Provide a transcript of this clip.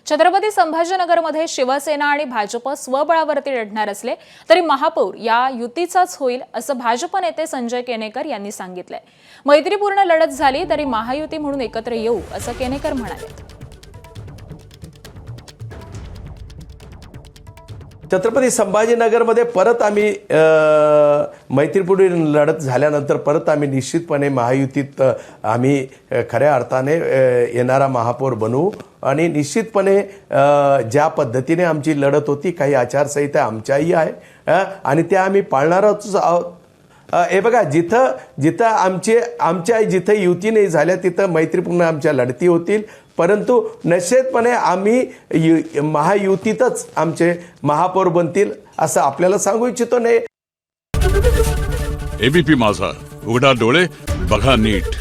छत्रपती संभाजीनगरमध्ये शिवसेना आणि भाजप स्वबळावरती लढणार असले तरी महापौर या युतीचाच होईल असं भाजप नेते संजय केनेकर यांनी सांगितलंय। मैत्रीपूर्ण लढत झाली तरी महायुती म्हणून एकत्र येऊ असं केनेकर म्हणाले। छत्रपती संभाजीनगरमध्ये परत आम्ही मैत्रीपूर्ण लढत झाल्यानंतर परत आम्ही निश्चितपणे महायुतीत आम्ही खऱ्या अर्थाने येणारा महापौर बनवू आणि निश्चितपणे ज्या पद्धतीने आमची लढत होती काही आचारसंहिता आमच्याही आहे आणि त्या आम्ही पाळणारच आहोत। हे बघा जिथं आमच्या जिथं युती नाही झाल्या तिथं मैत्रीपूर्ण आमच्या लढती होतील, परंतु निश्चितपणे आम्ही महायुतीतच आमचे महापौर बनतील असं आपल्याला सांगू इच्छितो। नाही एबीपी माझा, उघडा डोळे बघा नीट।